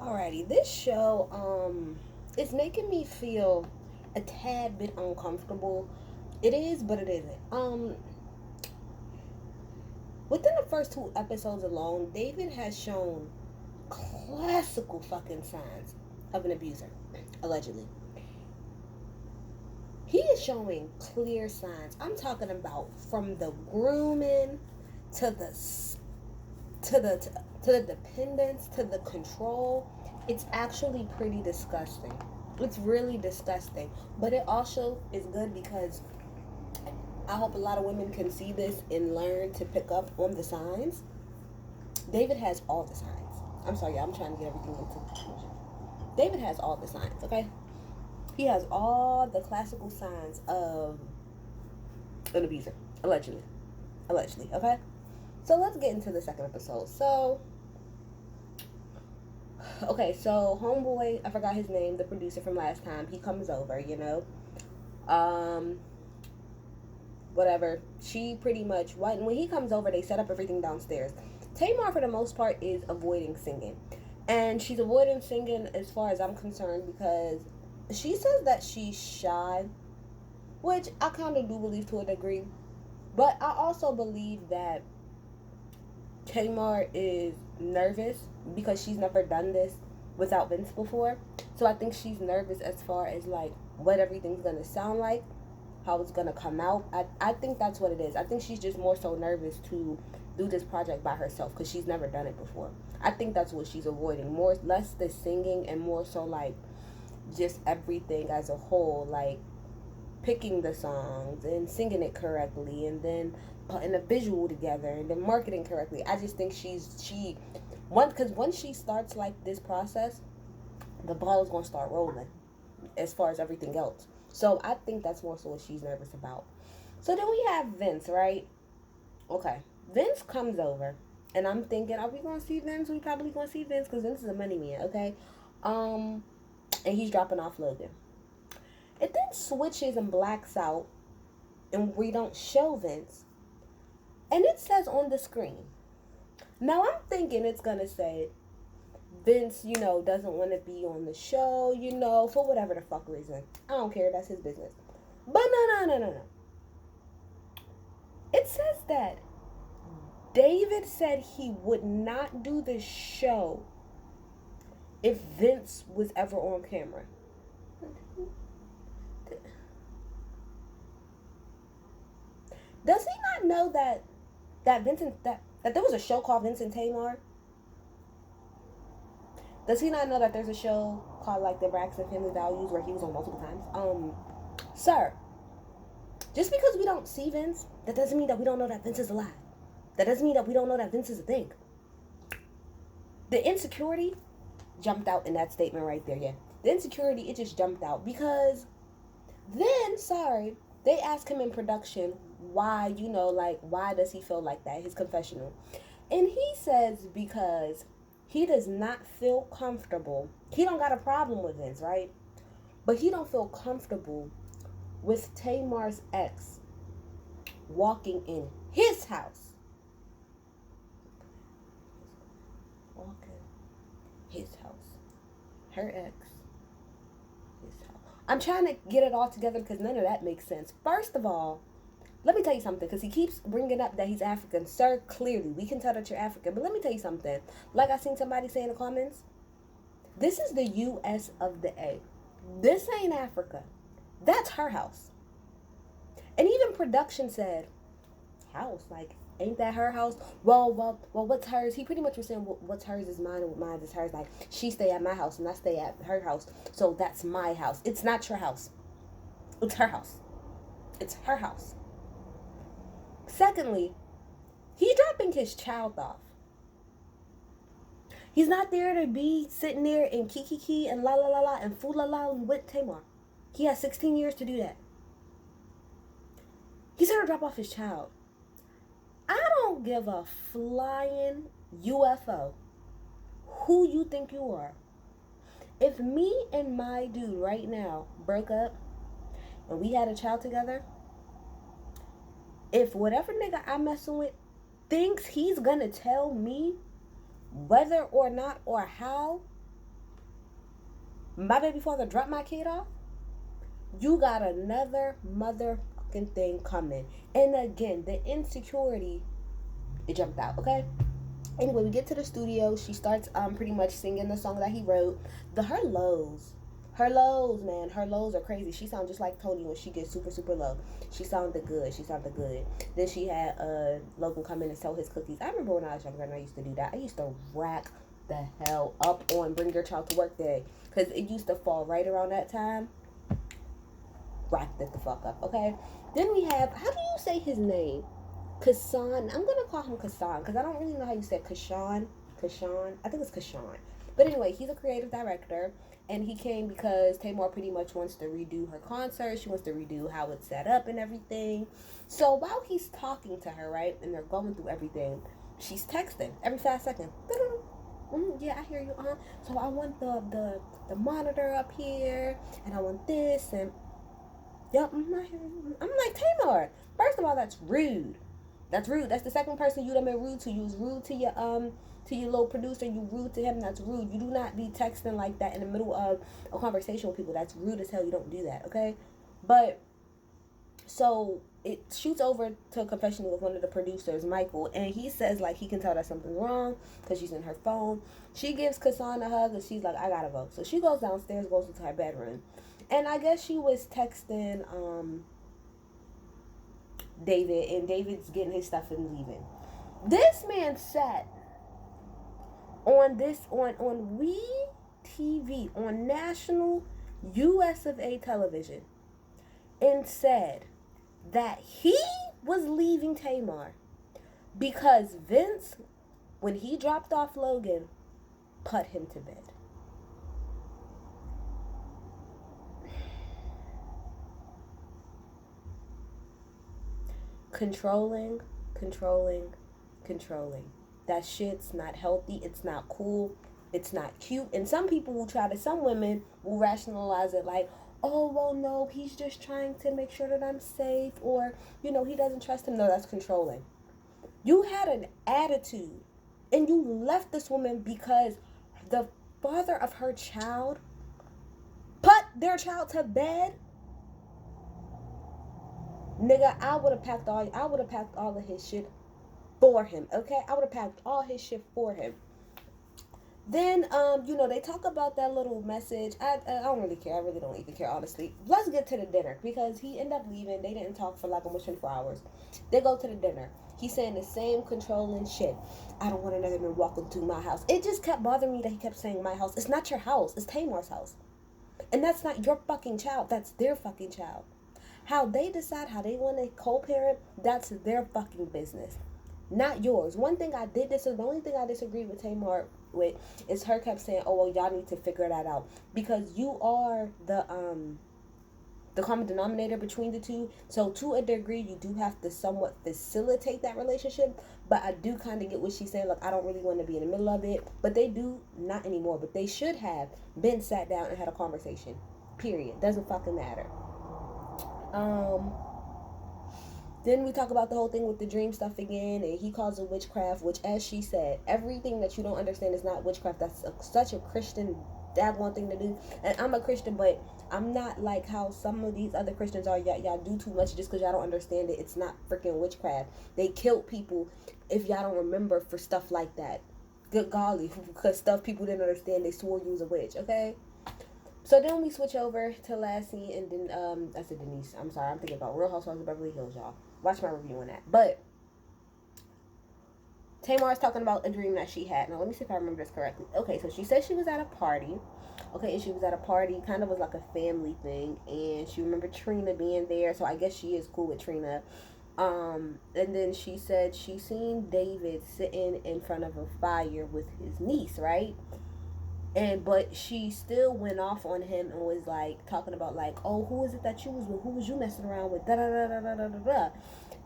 Alrighty, this show is making me feel a tad bit uncomfortable. It is, but it isn't. Within the first two episodes alone, David has shown classical fucking signs of an abuser, allegedly. He is showing clear signs. I'm talking about from the grooming to the to the to the dependence to the control. It's actually pretty disgusting. It's really disgusting, but it also is good because I hope a lot of women can see this and learn to pick up on the signs. David has all the signs. I'm sorry, I'm trying to get everything into. David has all the signs. Okay, he has all the classical signs of an abuser, allegedly. Allegedly. Okay, so let's get into the second episode. So homeboy, I forgot his name, the producer from last time, he comes over, Um, whatever. She pretty much, when he comes over, they set up everything downstairs. Tamar, for the most part, is avoiding singing. And she's avoiding singing as far as I'm concerned because she says that she's shy, which I kind of do believe to a degree. But I also believe that Tamar is nervous because she's never done this without Vince before. So I think she's nervous as far as like what everything's gonna sound like, how it's gonna come out. I think that's what it is. I think she's just more so nervous to do this project by herself because she's never done it before. I think that's what she's avoiding. More less the singing and more so like just everything as a whole, like picking the songs and singing it correctly and then putting a visual together and then marketing correctly. I just think she one because once she starts like this process, the ball is gonna start rolling as far as everything else. So I think that's more so what she's nervous about. So then we have Vince, right? Okay. Vince comes over and I'm thinking, are we gonna see Vince? We probably gonna see Vince because Vince is a money man, okay? Um and he's dropping off Logan. It then switches and blacks out and we don't show Vince. And it says on the screen. Now I'm thinking it's gonna say Vince, doesn't want to be on the show, for whatever the fuck reason. I don't care, that's his business. But no. It says that David said he would not do the show if Vince was ever on camera. Does he not know that Vincent that there was a show called Vincent Tamar? Does he not know that there's a show called like the Braxton Family Values where he was on multiple times? Sir, just because we don't see Vince, that doesn't mean that we don't know that Vince is alive. That doesn't mean that we don't know that Vince is a thing. The insecurity jumped out in that statement right there, yeah. The insecurity, it just jumped out because then, they asked him in production why, why does he feel like that, his confessional. And he says because he does not feel comfortable. He don't got a problem with Vince, right? But he don't feel comfortable with Tamar's ex walking in his house. Walking his house. Her ex. His house. I'm trying to get it all together because none of that makes sense. First of all, let me tell you something, because he keeps bringing up that he's African. Sir, clearly, we can tell that you're African. But let me tell you something. Like I seen somebody say in the comments, this is the U.S. of the A. This ain't Africa. That's her house. And even production said, house? Like, ain't that her house? Well, what's hers? He pretty much was saying, well, what's hers is mine and what mine is hers. Like, she stay at my house and I stay at her house. So that's my house. It's not your house. It's her house. It's her house. Secondly, he's dropping his child off. He's not there to be sitting there and kiki and la la la la and foo la la with Tamar. He has 16 years to do that. He's there to drop off his child. I don't give a flying UFO who you think you are. If me and my dude right now broke up and we had a child together, if whatever nigga I'm messing with thinks he's gonna tell me whether or not or how My baby father dropped my kid off. You got another motherfucking thing coming. And again, the insecurity, it jumped out, okay? Anyway, we get to the studio. She starts pretty much singing the song that he wrote. Her lows, man, her lows are crazy. She sounds just like Tony when she gets super, super low. She sounded good. She sounded good. Then she had Logan come in and sell his cookies. I remember when I was younger and I used to do that. I used to rack the hell up on Bring Your Child to Work Day because it used to fall right around that time. Racked it the fuck up, okay? Then we have, how do you say his name? Kassan. I'm gonna call him Kassan because I don't really know how you say Kashan. Kashan. I think it's Kashan. But anyway, he's a creative director, and he came because Tamar pretty much wants to redo her concert. She wants to redo how it's set up and everything. So while he's talking to her, right, and they're going through everything, she's texting every 5 seconds. Yeah, I hear you. So I want the monitor up here, and I want this, and yep, I hear you. I'm like, Tamar. First of all, that's rude. That's rude. That's the second person you done been rude to. You was rude to your little producer. You rude to him. That's rude. You do not be texting like that in the middle of a conversation with people. That's rude as hell. You don't do that, okay? But so it shoots over to a confessional with one of the producers, Michael, and he says like he can tell that something's wrong because she's in her phone. She gives Kassan a hug and she's like, I gotta go. So she goes downstairs, goes into her bedroom, and I guess she was texting David, and David's getting his stuff and leaving. This man sat on We TV on national US of A television and said that he was leaving Tamar because Vince, when he dropped off Logan, put him to bed. Controlling. That shit's not healthy. It's not cool. It's not cute. And some women will rationalize it like, oh, well, no, he's just trying to make sure that I'm safe, or, he doesn't trust him. No, that's controlling. You had an attitude, and you left this woman because the father of her child put their child to bed. Nigga, I would have packed all of his shit for him, okay? I would have packed all his shit for him. Then, they talk about that little message. I don't really care. I really don't even care, honestly. Let's get to the dinner because he ended up leaving. They didn't talk for like almost 24 hours. They go to the dinner. He's saying the same controlling shit. I don't want another man walking through my house. It just kept bothering me that he kept saying my house. It's not your house. It's Tamar's house. And that's not your fucking child. That's their fucking child. How they decide how they want to co-parent, that's their fucking business. Not yours. The only thing I disagree with Tamar with is her kept saying, oh, well, y'all need to figure that out. Because you are the common denominator between the two. So to a degree, you do have to somewhat facilitate that relationship. But I do kind of get what she's saying. Look, I don't really want to be in the middle of it. But they do, not anymore, but they should have been sat down and had a conversation. Period. Doesn't fucking matter. Then we talk about the whole thing with the dream stuff again, and he calls it witchcraft, which, as she said, everything that you don't understand is not witchcraft. That's such a Christian daggone thing to do. And I'm a Christian, but I'm not like how some of these other Christians are. Y'all do too much just because y'all don't understand it. It's not freaking witchcraft. They killed people, if y'all don't remember, for stuff like that. Good golly, because stuff people didn't understand, they swore you was a witch, okay? So then we switch over to Lassie, and then, I said Denise. I'm sorry, I'm thinking about Real Housewives of Beverly Hills, y'all. Watch my review on that. But Tamar's talking about a dream that she had. Now, let me see if I remember this correctly. Okay, so she said she was at a party. Okay, and she was at a party, kind of was like a family thing, and she remembered Trina being there, so I guess she is cool with Trina. And then she said she seen David sitting in front of a fire with his niece, right? But she still went off on him and was like talking about like, oh, who is it that you was with? Who was you messing around with? Da da da da da da da.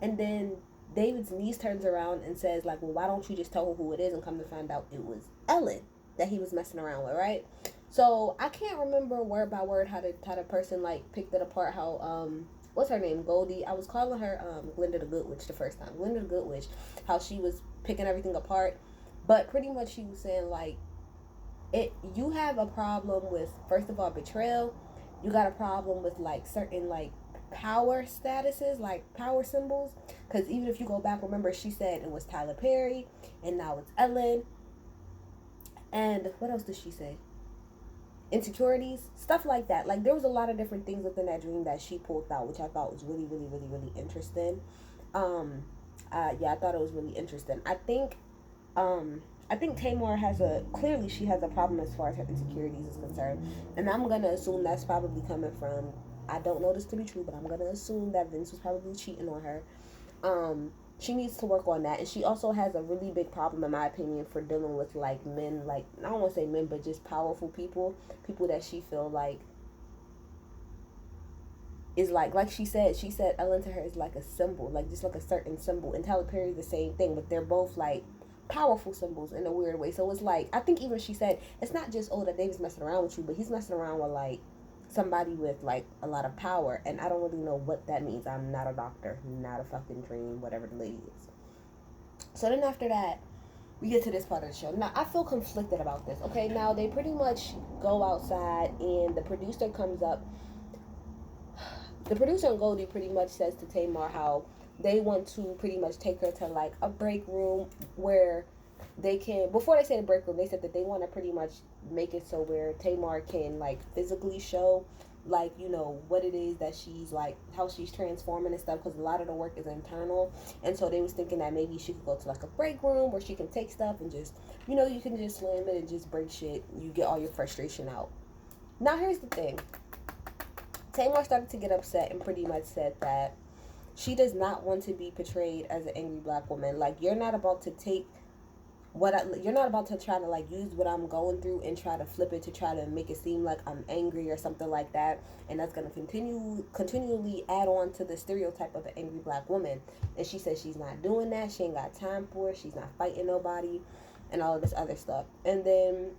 And then David's niece turns around and says like, well, why don't you just tell her who it is? And come to find out it was Ellen that he was messing around with, right? So I can't remember word by word how the person like picked it apart. How what's her name? Goldie. I was calling her Glinda the Good Witch the first time. Glinda the Good Witch. How she was picking everything apart, but pretty much she was saying like, you have a problem with, first of all, betrayal. You got a problem with like certain like power statuses, like power symbols. Because even if you go back, remember she said it was Tyler Perry, and now it's Ellen. And what else did she say? Insecurities, stuff like that. Like there was a lot of different things within that dream that she pulled out, which I thought was really, really, really, really interesting. Um, yeah, I thought it was really interesting. I think Tamar has clearly she has a problem as far as her insecurities is concerned, and I'm gonna assume that's probably coming from. I don't know this to be true, but I'm gonna assume that Vince was probably cheating on her. She needs to work on that, and she also has a really big problem, in my opinion, for dealing with like men, like I don't want to say men, but just powerful people that she feel like is like she said Ellen to her is like a symbol, like just like a certain symbol, and Tyler Perry is the same thing, but they're both like powerful symbols in a weird way. So it's like I think even she said it's not just that David's messing around with you, but he's messing around with like somebody with like a lot of power, and I don't really know what that means. I'm not a doctor, not a fucking dream, whatever the lady is. So then after that, we get to this part of the show. Now I feel conflicted about this. Okay, now they pretty much go outside, and the producer comes up. The producer and Goldie pretty much says to Tamar how they want to pretty much take her to like a break room where they can, before they say the break room, they said that they want to pretty much make it so where Tamar can like physically show like, you know, what it is that she's like, how she's transforming and stuff, because a lot of the work is internal. And so they was thinking that maybe she could go to like a break room where she can take stuff and just, you know, you can just slam it and just break shit. You get all your frustration out. Now here's the thing. Tamar started to get upset and pretty much said that she does not want to be portrayed as an angry black woman. Like, you're not about to take you're not about to try to like use what I'm going through and try to flip it to try to make it seem like I'm angry or something like that, and that's going to continually add on to the stereotype of an angry black woman. And she says she's not doing that, she ain't got time for it, she's not fighting nobody and all of this other stuff. And then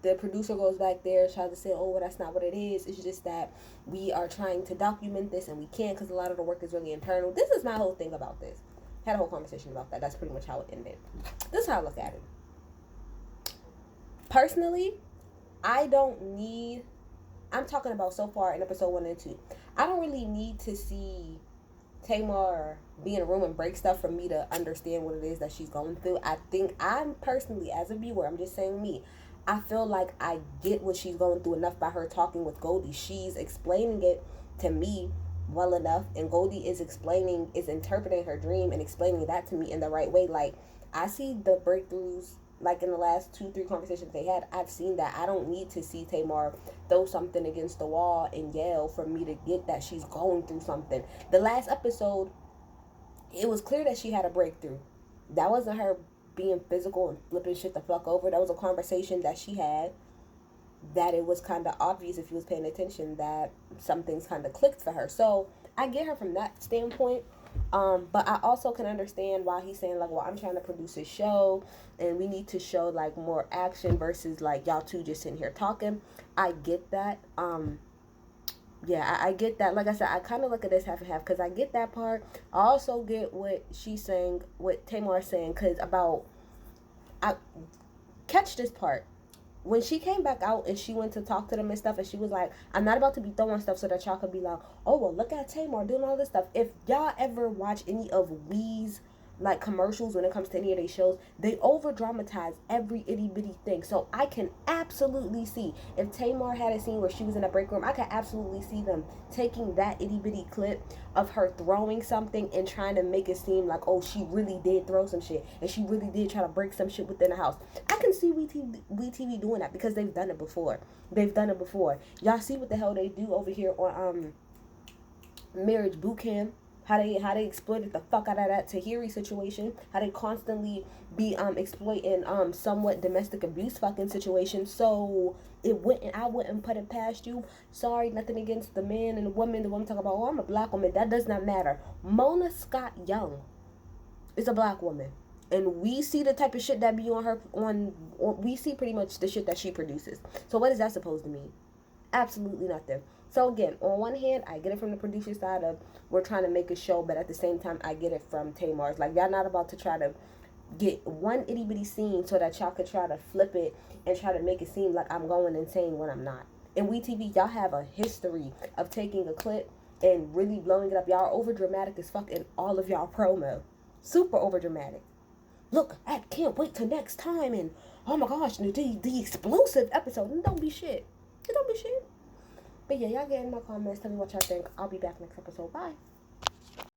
the producer goes back there, tries to say, oh, well, that's not what it is. It's just that we are trying to document this and we can't because a lot of the work is really internal. This is my whole thing about this. Had a whole conversation about that. That's pretty much how it ended. This is how I look at it. Personally, I'm talking about so far in episode 1 and 2. I don't really need to see Tamar be in a room and break stuff for me to understand what it is that she's going through. I think I'm personally, as a viewer, I'm just saying me, I feel like I get what she's going through enough by her talking with Goldie. She's explaining it to me well enough, and Goldie is interpreting her dream and explaining that to me in the right way. Like, I see the breakthroughs, like in the last 2-3 conversations they had. I've seen that. I don't need to see Tamar throw something against the wall and yell for me to get that she's going through something. The last episode, it was clear that she had a breakthrough. That wasn't her being physical and flipping shit the fuck over. That was a conversation that she had that it was kind of obvious if you was paying attention that some things kind of clicked for her. So I get her from that standpoint. But I also can understand why he's saying like, well, I'm trying to produce a show and we need to show like more action versus like y'all two just sitting here talking. I get that. Yeah, I get that. Like I said, I kind of look at this half and half because I get that part. I also get what she's saying, what Tamar's saying, because I catch this part. When she came back out and she went to talk to them and stuff, and she was like, I'm not about to be throwing stuff so that y'all could be like, oh, well, look at Tamar doing all this stuff. If y'all ever watch any of Wee's like commercials when it comes to any of these shows, they over dramatize every itty bitty thing. So I can absolutely see if Tamar had a scene where she was in a break room, I can absolutely see them taking that itty bitty clip of her throwing something and trying to make it seem like, oh, she really did throw some shit and she really did try to break some shit within the house. I can see WeTV doing that because they've done it before. Y'all see what the hell they do over here on Marriage Boot Camp. How they exploited the fuck out of that Tahiri situation. How they constantly be exploiting somewhat domestic abuse fucking situations. So I wouldn't put it past you. Sorry, nothing against the man and the woman. The woman talk about, oh, I'm a black woman. That does not matter. Mona Scott Young is a black woman. And we see the type of shit that be on her we see pretty much the shit that she produces. So what is that supposed to mean? Absolutely nothing. So again, on one hand, I get it from the producer side of we're trying to make a show, but at the same time, I get it from Tamar's. Like, y'all not about to try to get one itty bitty scene so that y'all could try to flip it and try to make it seem like I'm going insane when I'm not. In WeTV, y'all have a history of taking a clip and really blowing it up. Y'all are over dramatic as fuck in all of y'all promo. Super over dramatic. Look, I can't wait till next time, and oh my gosh, the explosive episode. And don't be shit. It don't be shit. But yeah, y'all get in my comments. Tell me what y'all think. I'll be back next episode. Bye.